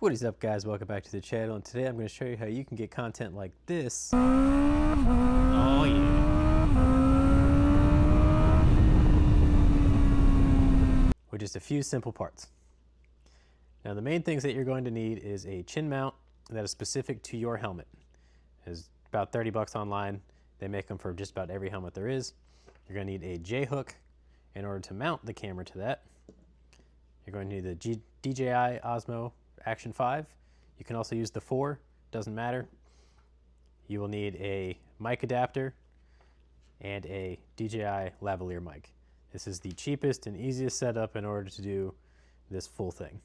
What is up, guys? Welcome back to the channel, and today I'm going to show you how you can get content like this. Oh yeah. With just a few simple parts. Now the main things that you're going to need is a chin mount that is specific to your helmet. It's about 30 bucks online. They make them for just about every helmet there is. You're going to need a J-hook in order to mount the camera to that. You're going to need the DJI Osmo Action 5. You can also use the 4, doesn't matter. You will need a mic adapter and a DJI lavalier mic. This is the cheapest and easiest setup in order to do this full thing.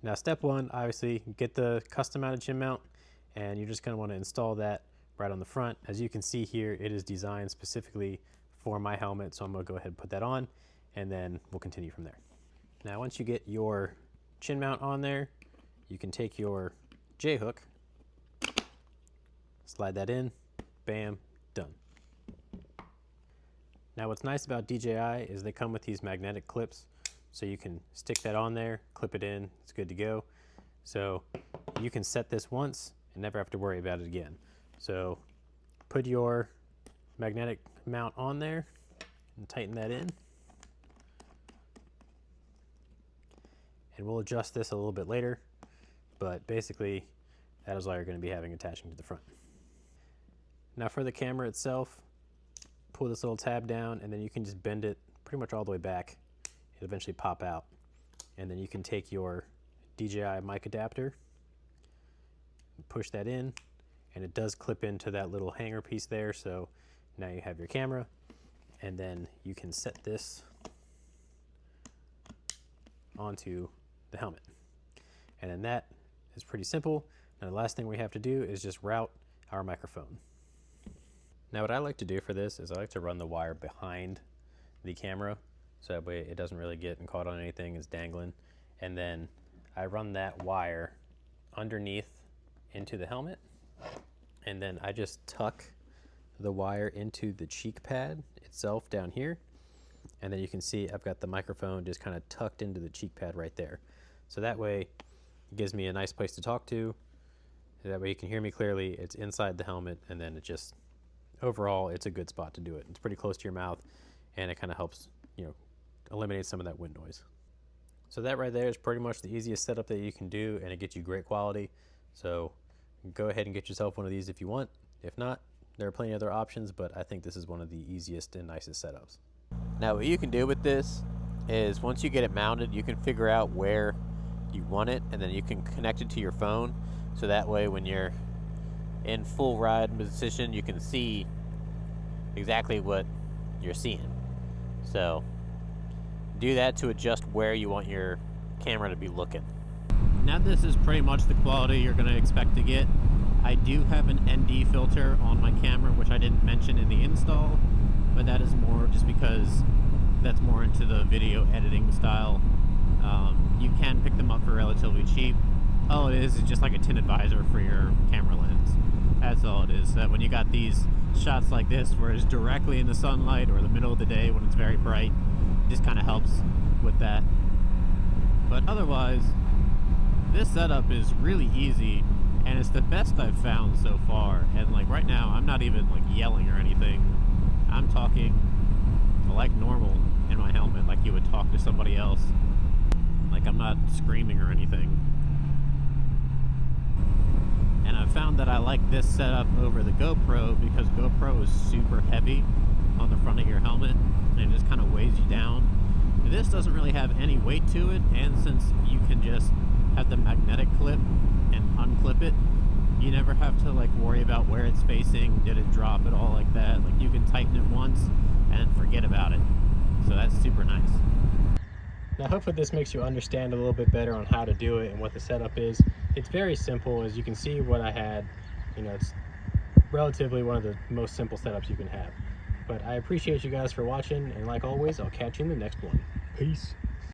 Now step one, obviously get the custom mounted chin mount, and you're just going to want to install that right on the front. As you can see here, it is designed specifically for my helmet, so I'm going to go ahead and put that on, and then we'll continue from there. Now once you get your chin mount on there, you can take your J-hook, slide that in, bam, done. Now what's nice about DJI is they come with these magnetic clips, so you can stick that on there, clip it in, it's good to go. So you can set this once and never have to worry about it again. So put your magnetic mount on there and tighten that in. And we'll adjust this a little bit later, but basically that is all you're going to be having attaching to the front. Now for the camera itself, pull this little tab down, and then you can just bend it pretty much all the way back. It'll eventually pop out. And then you can take your DJI mic adapter, push that in, and it does clip into that little hanger piece there, so now you have your camera, and then you can set this onto the helmet. And then that is pretty simple. Now the last thing we have to do is just route our microphone. Now what I like to do for this is I like to run the wire behind the camera, so that way it doesn't really get caught on anything, it's dangling. And then I run that wire underneath into the helmet, and then I just tuck the wire into the cheek pad itself down here. And then you can see I've got the microphone just kind of tucked into the cheek pad right there. So that way it gives me a nice place to talk to. That way you can hear me clearly. It's inside the helmet, and then it just, overall, it's a good spot to do it. It's pretty close to your mouth, and it kind of helps, eliminate some of that wind noise. So that right there is pretty much the easiest setup that you can do, and it gets you great quality. So go ahead and get yourself one of these if you want. If not, there are plenty of other options, but I think this is one of the easiest and nicest setups. Now what you can do with this is once you get it mounted, you can figure out where you want it, and then you can connect it to your phone, so that way when you're in full ride position you can see exactly what you're seeing. So do that to adjust where you want your camera to be looking. Now this is pretty much the quality you're going to expect to get. I do have an ND filter on my camera, which I didn't mention in the install, but that is more just because that's more into the video editing style. You can pick them up for relatively cheap. All it is just like a tinted visor for your camera lens. That's all it is. So that when you got these shots like this where it's directly in the sunlight or the middle of the day when it's very bright, it just kind of helps with that. But otherwise, this setup is really easy, and it's the best I've found so far. And like right now, I'm not even like yelling or anything. I'm talking like normal in my helmet, like you would talk to somebody else. Like I'm not screaming or anything. And I've found that I like this setup over the GoPro because GoPro is super heavy on the front of your helmet, and it just kind of weighs you down. This doesn't really have any weight to it, and since you can just have the magnetic clip and unclip it, you never have to like worry about where it's facing, did it drop at all like that. Like you can tighten it once and forget about it. So that's super nice. Now hopefully this makes you understand a little bit better on how to do it and what the setup is. It's very simple. As you can see what I had, it's relatively one of the most simple setups you can have. But I appreciate you guys for watching, and like always, I'll catch you in the next one. Peace.